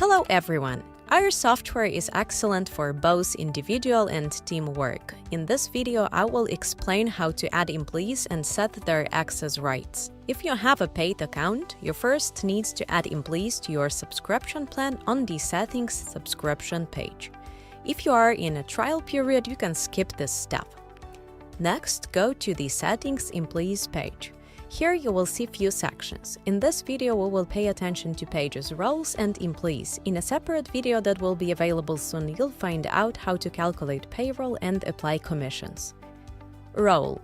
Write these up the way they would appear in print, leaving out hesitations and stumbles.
Hello everyone! Our software is excellent for both individual and team work. In this video, I will explain how to add employees and set their access rights. If you have a paid account, you first need to add employees to your subscription plan on the Settings subscription page. If you are in a trial period, you can skip this step. Next, go to the Settings Employees page. Here you will see few sections. In this video, we will pay attention to pages, roles, and employees. In a separate video that will be available soon, you'll find out how to calculate payroll and apply commissions. Role.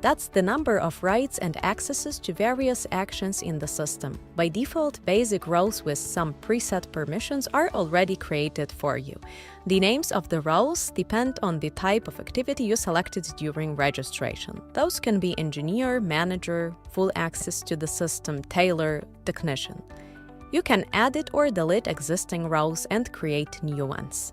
That's the number of rights and accesses to various actions in the system. By default, basic roles with some preset permissions are already created for you. The names of the roles depend on the type of activity you selected during registration. Those can be engineer, manager, full access to the system, tailor, technician. You can edit or delete existing roles and create new ones.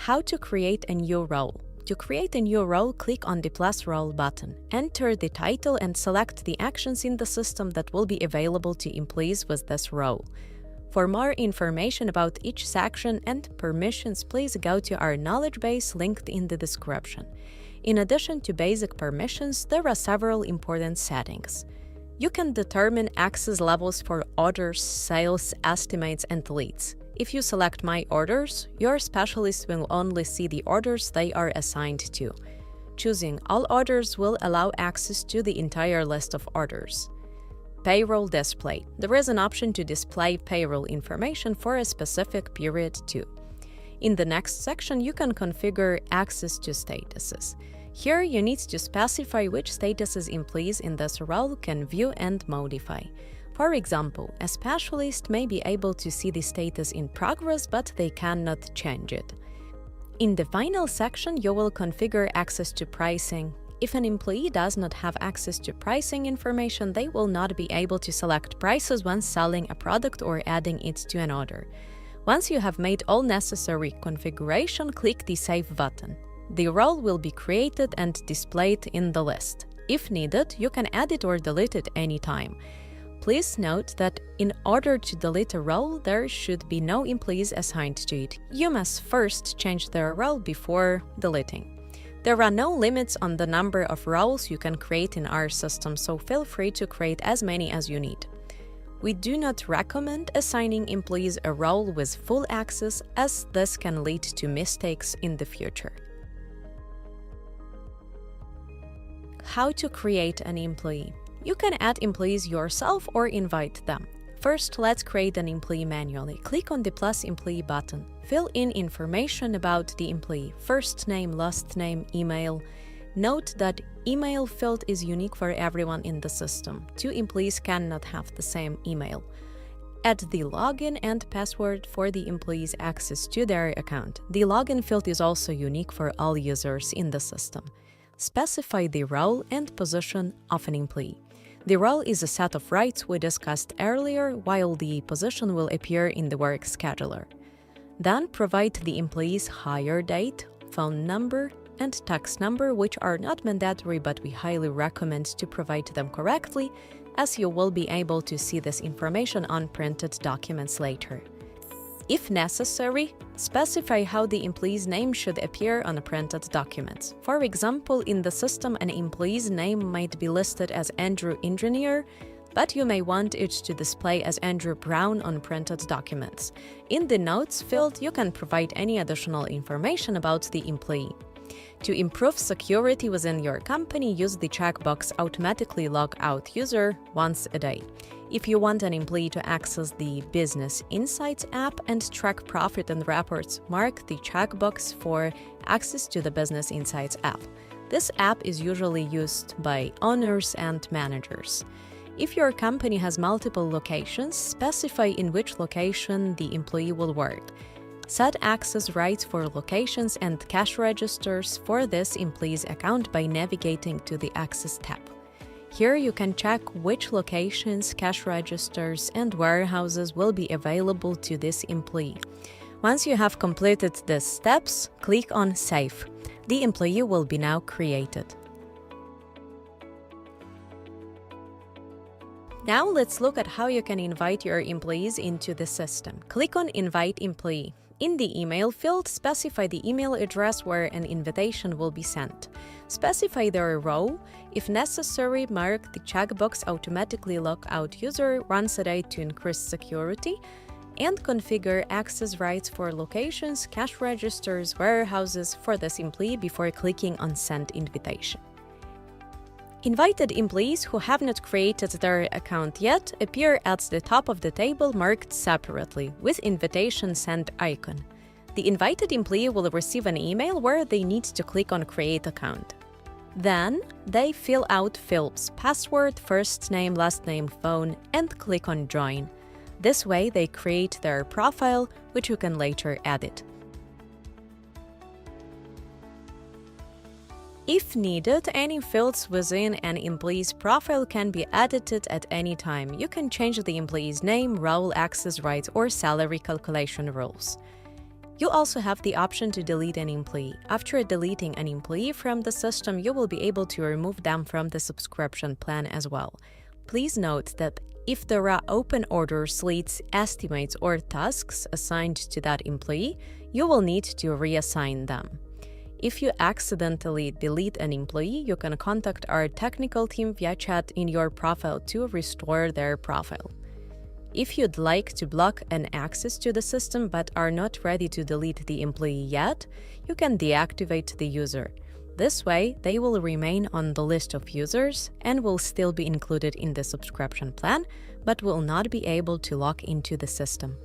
How to create a new role. To create a new role, click on the plus role button. Enter the title and select the actions in the system that will be available to employees with this role. For more information about each section and permissions, please go to our knowledge base linked in the description. In addition to basic permissions, there are several important settings. You can determine access levels for orders, sales, estimates, and leads. If you select My Orders, your specialist will only see the orders they are assigned to. Choosing All Orders will allow access to the entire list of orders. Payroll Display. There is an option to display payroll information for a specific period too. In the next section, you can configure access to statuses. Here, you need to specify which statuses employees in this role can view and modify. For example, a specialist may be able to see the status in progress, but they cannot change it. In the final section, you will configure access to pricing. If an employee does not have access to pricing information, they will not be able to select prices when selling a product or adding it to an order. Once you have made all necessary configuration, click the Save button. The role will be created and displayed in the list. If needed, you can add it or delete it anytime. Please note that in order to delete a role, there should be no employees assigned to it. You must first change their role before deleting. There are no limits on the number of roles you can create in our system, so feel free to create as many as you need. We do not recommend assigning employees a role with full access, as this can lead to mistakes in the future. How to create an employee. You can add employees yourself or invite them. First, let's create an employee manually. Click on the plus employee button. Fill in information about the employee: first name, last name, email. Note that email field is unique for everyone in the system. Two employees cannot have the same email. Add the login and password for the employee's access to their account. The login field is also unique for all users in the system. Specify the role and position of an employee. The role is a set of rights we discussed earlier, while the position will appear in the work scheduler. Then provide the employee's hire date, phone number, and tax number, which are not mandatory, but we highly recommend to provide them correctly, as you will be able to see this information on printed documents later. If necessary, specify how the employee's name should appear on printed documents. For example, in the system, an employee's name might be listed as Andrew Engineer, but you may want it to display as Andrew Brown on printed documents. In the Notes field, you can provide any additional information about the employee. To improve security within your company, use the checkbox Automatically Log Out User once a day. If you want an employee to access the Business Insights app and track profit and reports, mark the checkbox for access to the Business Insights app. This app is usually used by owners and managers. If your company has multiple locations, specify in which location the employee will work. Set access rights for locations and cash registers for this employee's account by navigating to the Access tab. Here you can check which locations, cash registers, and warehouses will be available to this employee. Once you have completed these steps, click on Save. The employee will be now created. Now let's look at how you can invite your employees into the system. Click on Invite Employee. In the email field, specify the email address where an invitation will be sent. Specify their role. If necessary, mark the checkbox Automatically Log Out User once a day to increase security, and configure access rights for locations, cash registers, warehouses for this employee before clicking on Send Invitation. Invited employees who have not created their account yet appear at the top of the table marked separately with invitation sent icon. The invited employee will receive an email where they need to click on Create Account. Then, they fill out fields, password, first name, last name, phone, and click on Join. This way, they create their profile, which you can later edit. If needed, any fields within an employee's profile can be edited at any time. You can change the employee's name, role, access rights, or salary calculation rules. You also have the option to delete an employee. After deleting an employee from the system, you will be able to remove them from the subscription plan as well. Please note that if there are open orders, leads, estimates, or tasks assigned to that employee, you will need to reassign them. If you accidentally delete an employee, you can contact our technical team via chat in your profile to restore their profile. If you'd like to block an access to the system but are not ready to delete the employee yet, you can deactivate the user. This way, they will remain on the list of users and will still be included in the subscription plan, but will not be able to log into the system.